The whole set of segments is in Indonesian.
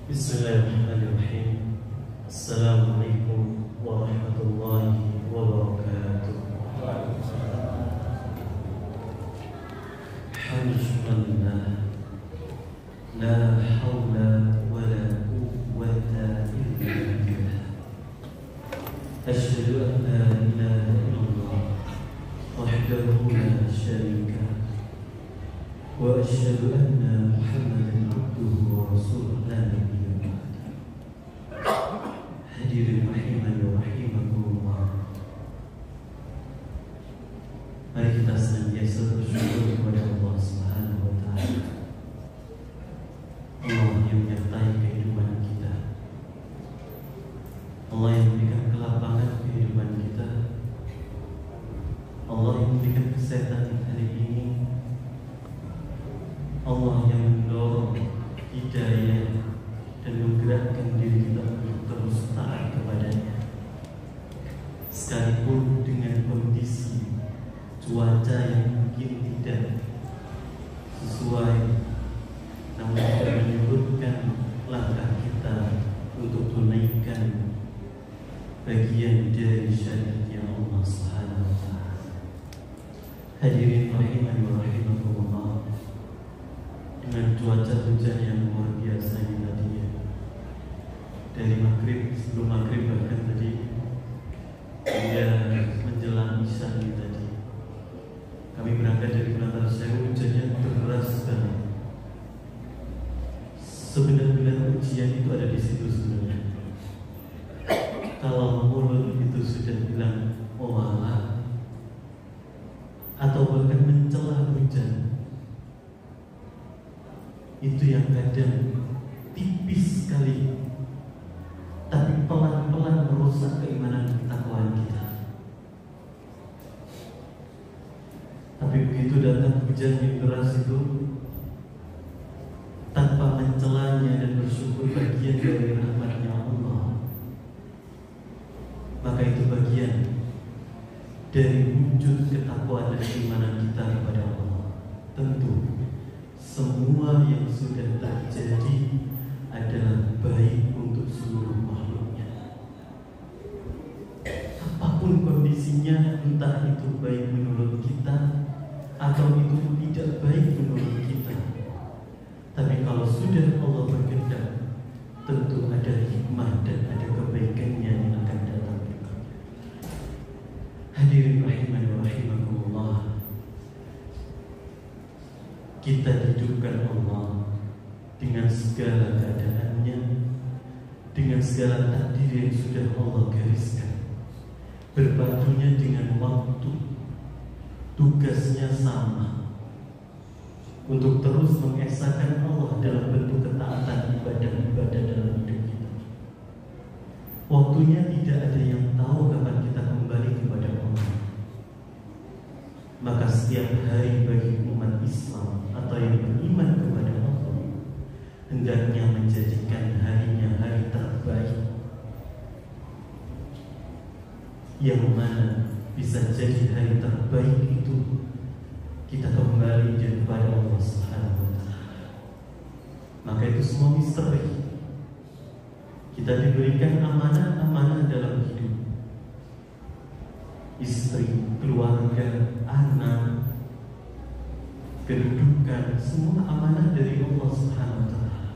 Bismillahirrahmanirrahim. Assalamualaikum warahmatullahi wabarakatuh. Alhamdulillah, la hawla wa la quwwata illa billah. Asyhadu an la ilaha illallah wahdahu la syarika lah, wa asyhadu anna Muhammadan abduhu wa rasuluhu la nabiyya ba'dah. Hadirin rahimani wa rahimakumullah. Mari kita senantiasa bersyukur kepada Allah Subhanahu wa taala. Allah yang menyertai kehidupan kita, Allah yang memberikan kelapangan kehidupan kita, Allah yang memberikan kesehatan hari ini, Allah yang mendorong hidayah dan menggerakkan diri kita untuk terus taat kepadanya, sekalipun dengan kondisi cuaca yang mungkin tidak sesuai, namun tidak menyurutkan langkah kita untuk tunaikan bagian dari syariatnya Allah Subhanahu wa taala. Hadirin rahimani wa rahimakumullah, dengan cuaca hujan yang luar biasa ini tadinya, dari maghrib, sebelum maghrib bahkan tadi hingga menjelang isya ini tadi, kami berangkat dari Penantan Sewu, hujannya deras sekali. Sebenar-benar ujian itu ada di situ sebenarnya. Kalau mulut itu sudah bilang oh Allah, atau bahkan mencela hujan, itu yang kadang tipis sekali, tapi pelan-pelan merusak keimanan ketakwaan kita. Tapi begitu datang hujan yang deras itu, tanpa mencelanya dan bersyukur bagian dari rahmatnya Allah, maka itu bagian dari wujud ketakwaan dan keimanan kita kepada Allah. Tentu semua yang sudah terjadi adalah baik untuk seluruh makhluknya. Apapun kondisinya, entah itu baik menurut kita atau itu tidak baik menurut kita, tapi kalau sudah Allah berkehendak, tentu ada hikmah dan ada kebaikannya yang akan datang. Hadirin rahimani wa rahimakumullah, kita hidupkan Allah dengan segala keadaannya, dengan segala takdir yang sudah Allah gariskan, berpadunya dengan waktu. Tugasnya sama, untuk terus mengesahkan Allah dalam bentuk ketaatan ibadah-ibadah dalam hidup kita. Waktunya tidak ada yang tahu kapan kita kembali kepada Allah. Maka setiap hari bagi umat Islam atau yang beriman kepada Allah, hendaknya menjadikan harinya hari terbaik, yang mana bisa jadi hari terbaik itu kita kembali kepada Allah Subhanahu wa taala. Maka itu semua misteri. Kita diberikan amanah-amanah dalam hidup, istri, keluarga, anak, kedudukan, semua amanah dari Allah Subhanahu wa taala.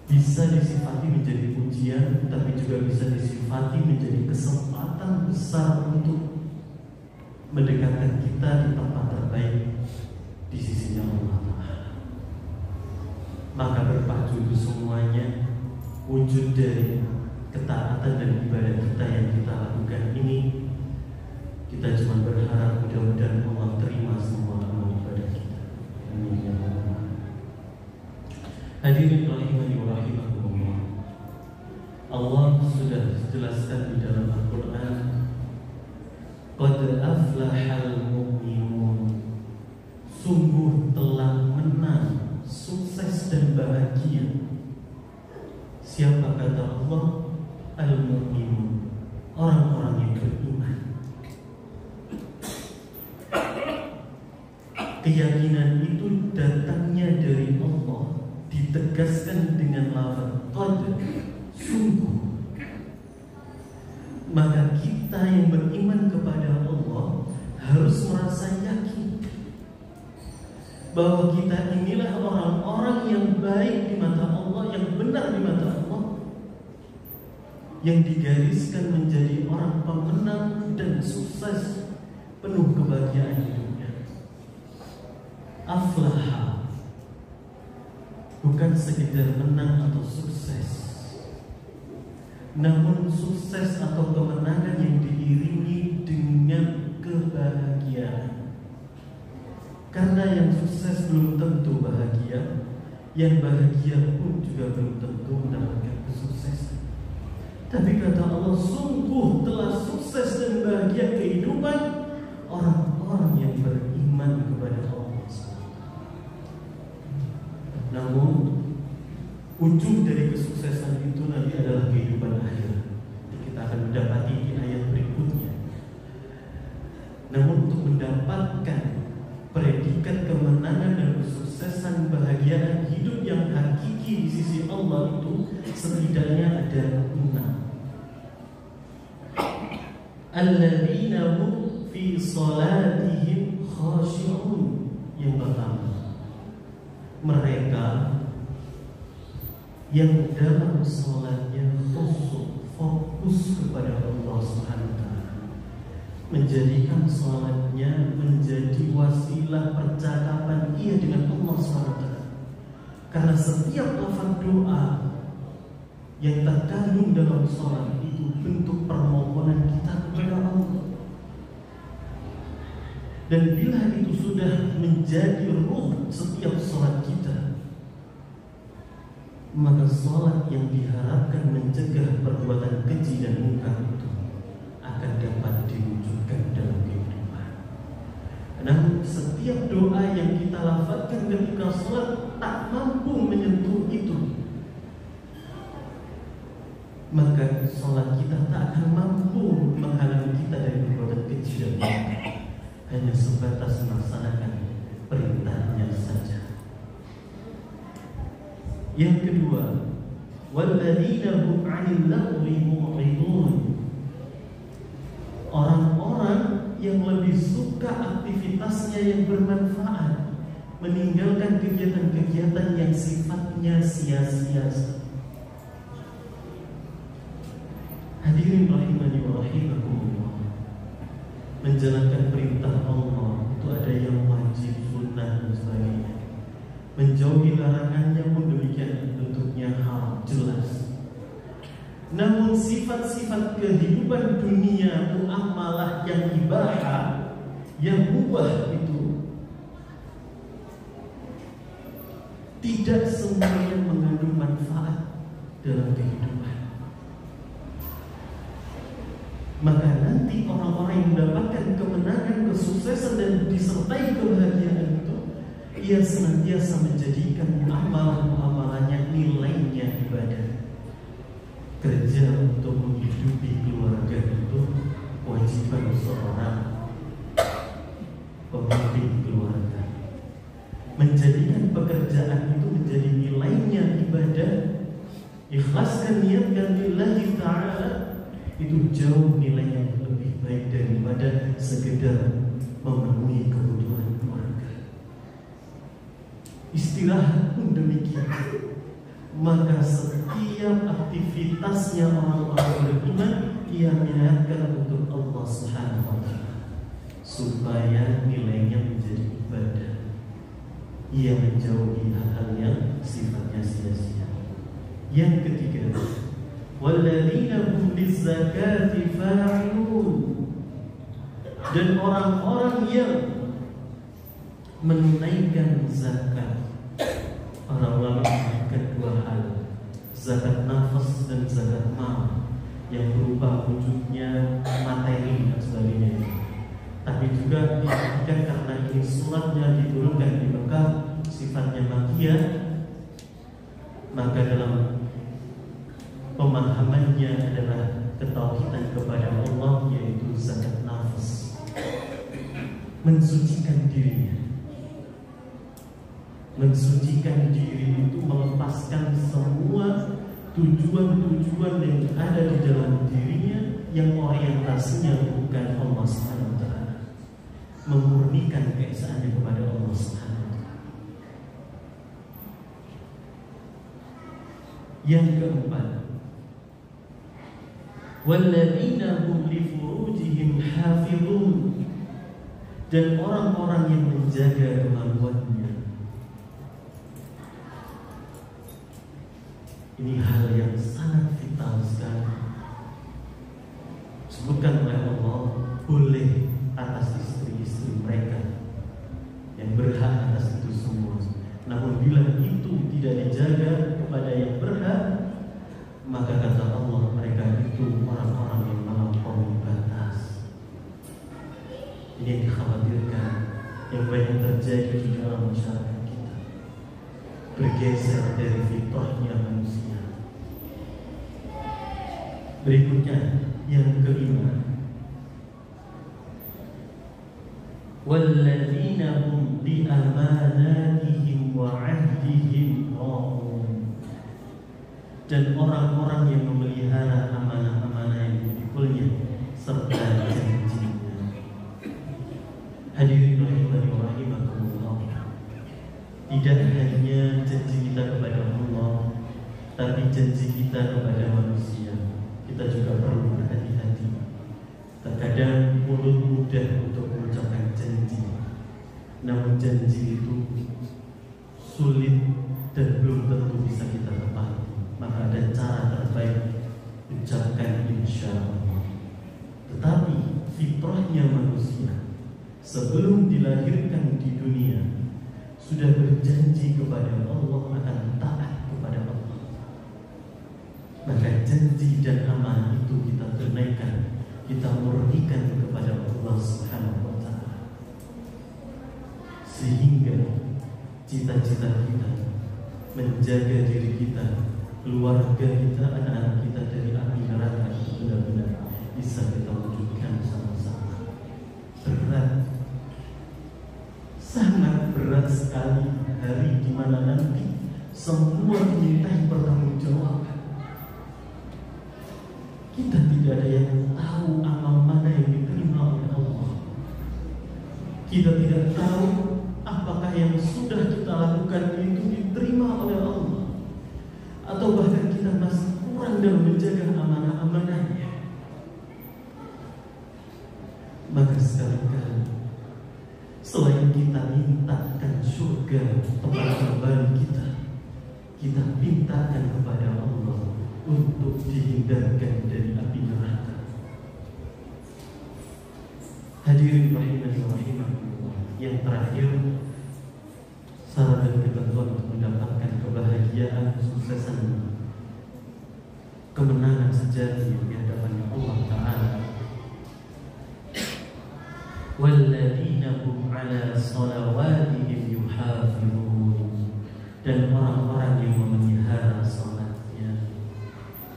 Bisa disifati menjadi ujian, tapi juga bisa disifati menjadi kesempatan besar untuk mendekatkan kita di tempat terbaik di sisinya Allah Ta'ala. Maka berpacu itu semuanya wujud dari ketaatan dan ibadah kita yang kita lakukan ini. Kita cuma berharap mudah-mudahan Allah terima semua amal ibadah kita. Amin ya Allah. Hadirin rahimani wa rahimakumullah, Allah sudah jelaskan di dalam Al-Quran, qad aflahal mu'minun, sungguh telah menang, sukses dan bahagia. Siapa kata Allah? Al-mu'minun, orang-orang yang beriman. Keyakinan itu datangnya dari Allah, ditegaskan dengan lafaz qad, sungguh, maka kita yang beriman kepada Allah harus merasa yakin bahwa kita inilah orang-orang yang baik di mata Allah, yang benar di mata Allah, yang digariskan menjadi orang pemenang dan sukses, penuh kebahagiaan hidupnya. Aflaha, bukan sekedar menang atau sukses, namun sukses atau kemenangan yang diiringi dengan kebahagiaan. Karena yang sukses belum tentu bahagia, yang bahagia pun juga belum tentu mendapatkan kesuksesan. Tapi kata Allah, sungguh telah sukses dan bahagia kehidupan orang-orang yang beriman kepada Allah. Namun ujung dari kesuksesan itu nanti adalah kehidupan akhirat. Kita akan mendapati di ayat berikutnya. Namun untuk mendapatkan predikat kemenangan dan kesuksesan, bahagiaan hidup yang hakiki di sisi Allah itu setidaknya ada 6. Alladzina hum fi salatihim khashi'un. Yang pertama, mereka yang dalam salatnya khusyuk, fokus kepada Allah Subhanahu wa taala, menjadikan salatnya menjadi wasilah percakapan ia dengan Allah Subhanahu wa taala. Karena setiap lafaz doa yang terkandung dalam salat itu bentuk permohonan kita kepada Allah. Dan bila itu sudah menjadi ruh setiap salat kita, maka salat yang diharapkan mencegah perbuatan keji dan munkar itu akan dapat diwujudkan dalam kehidupan. Namun setiap doa yang kita lafazkan ketika salat tak mampu menyentuh itu, maka salat kita tak akan mampu menghalangi kita dari perbuatan keji dan munkar. Hanya sebatas melaksanakan perintahnya saja. Yang kedua, walladzina hum 'anil lagwi mu'ridun. Orang-orang yang lebih suka aktivitasnya yang bermanfaat, meninggalkan kegiatan-kegiatan yang sifatnya sia-sia. Hadirin rahimani wa rahimakumullah. Menjalankan perintah Allah itu ada yang wajib, sunnah dan sebagainya. Menjauhi larangannya pun demikian, bentuknya haram, jelas. Namun sifat-sifat kehidupan dunia, muamalah yang ibadah, yang mubah itu tidak semuanya mengandung manfaat dalam kehidupan. Maka nanti orang-orang yang mendapatkan kemenangan, kesuksesan dan disertai kebahagiaan itu, ia senantiasa menjadikan muamalah-muamalahnya nilainya ibadah. Kerja untuk menghidupi keluarga itu kewajiban seorang pemimpin keluarga. Menjadikan pekerjaan itu menjadi nilainya ibadah, ikhlaskan niatkan lillahi ta'ala, itu jauh nilainya lebih baik daripada sekedar memenuhi kebutuhan keluarga. Istirahat pun demikian. Maka setiap aktivitasnya orang-orang beriman ia niatkan untuk Allah Subhanahu wa taala, supaya nilainya menjadi ibadah. Ia menjauhi hal-hal yang sifatnya sia-sia. Yang ketiga, walladzina hum lizzakati fa'ilun. Dan orang-orang yang menunaikan zakat. Para ulama mengatakan dua hal, zakat nafas dan zakat mal, yang berupa wujudnya materi dan sebagainya. Tapi juga diartikan karena ini suratnya diturunkan di Mekah, sifatnya makiyah, maka dalam pemahamannya adalah ketauhidan kepada Allah, yaitu zakat nafas, mensucikan dirinya. Mensucikan diri itu melepaskan semua tujuan-tujuan yang ada di dalam dirinya yang orientasinya bukan Allah Subhanahu wa taala. Memurnikan keesaannya kepada Allah Subhanahu wa taala. Yang keempat, walladzina hum li furujihim hafizun, dan orang-orang yang menjaga kemaluannya. Ini hal yang sangat vital sekali. Sebutkan oleh Allah, boleh atas istri-istri mereka yang berhak atas itu semua. Namun bila itu tidak dijaga kepada yang berhak, maka kata Allah, mereka itu orang-orang yang melampaui batas. Ini yang dikhawatirkan, yang banyak terjadi di dalam masyarakat kita, bergeser dari fitrahnya manusia. Berikutnya yang kelima, walladzina hum li amanatihim wa 'ahdihim ra'un, dan orang-orang yang memelihara amanah-amanah yang dipikulnya serta janjinya. Hadirin rahimakumullah, tidak hanya janji kita kepada Allah, tapi janji kita kepada manusia. Kita juga perlu berhati-hati. Terkadang mulut mudah untuk mengucapkan janji, namun janji itu sulit dan belum tentu bisa kita tepati. Maka ada cara terbaik, ucapkan insya Allah. Tetapi fitrahnya manusia sebelum dilahirkan di dunia sudah berjanji kepada Allah akan taat kepada Allah. Maka janji dan amanah itu kita tunaikan, kita murnikan kepada Allah Subhanahu wa taala, sehingga cita-cita kita menjaga diri kita, keluarga kita, anak-anak kita dari api neraka itu benar-benar bisa kita wujudkan sama-sama. Berat, sangat berat sekali hari di mana nanti semua dimintai pertanggungjawaban. Kita tidak ada yang tahu amal mana yang diterima oleh Allah. Kita tidak tahu apakah yang sudah kita lakukan itu diterima oleh Allah, atau bahkan kita masih kurang dalam menjaga amanah-amanahnya. Maka sekali-kali selain kita mintakan surga tempat kembali kita, kita mintakan kepada Allah untuk dihindarkan dari api neraka. Hadirin rahimani wa rahimakumullah, yang terakhir, syarat dan ketentuan untuk mendapatkan kebahagiaan, kesuksesan, kemenangan sejati di hadapan Allah Ta'ala. Walladzina hum ala salawatihim yuhafizun, dan orang-orang yang memelihara salatnya,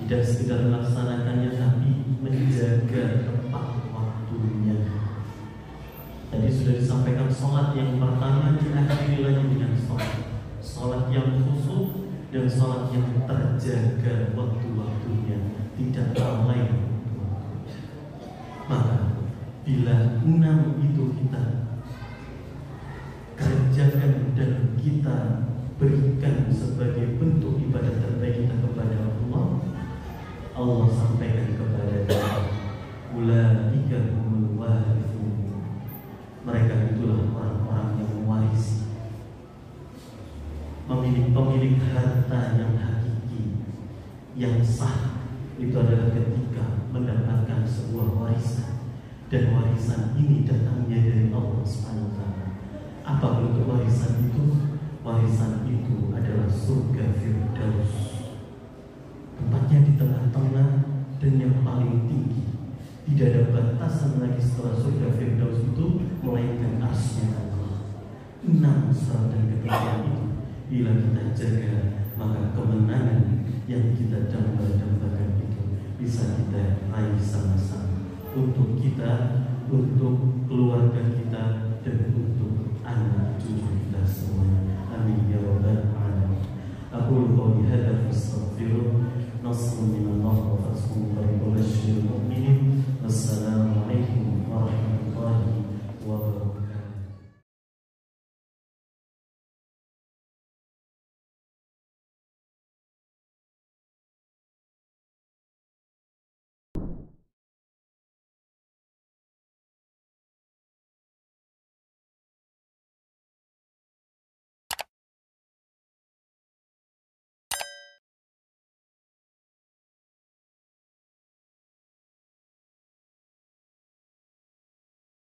tidak sekedar melaksanakannya tapi menjaga tepat waktunya. Tadi sudah disampaikan, sholat yang pertama diakhiri lagi dengan sholat yang khusyuk dan sholat yang terjaga waktu-waktunya, tidak lalai waktu-waktunya. Maka bila 6 itu kita kerjakan dan kita berikan sebagai bentuk ibadah terbaik kita kepada Allah, Allah sampaikan kepada kita, ulaika humul warithun, mereka itulah orang-orang yang mewarisi. Pemilik harta yang hakiki, yang sah, itu adalah ketika mendapatkan sebuah warisan, dan warisan ini datangnya dari Allah Subhanahu wa taala. Apa bentuk warisan itu? Warisan itu adalah surga Firdaus, tempatnya di tengah-tengah dan yang paling tinggi. Tidak ada batasan lagi setelah surga Firdaus itu melainkan arsy-Nya Allah. 6 syarat dan ketentuan itu bila kita jaga, maka kemenangan yang kita dambakan itu bisa kita raih sama-sama, untuk kita, untuk keluarga kita, dan untuk anak cucu kita semuanya. Amin ya nasrun minallah wa fathun qarib wa basyiril mu'minin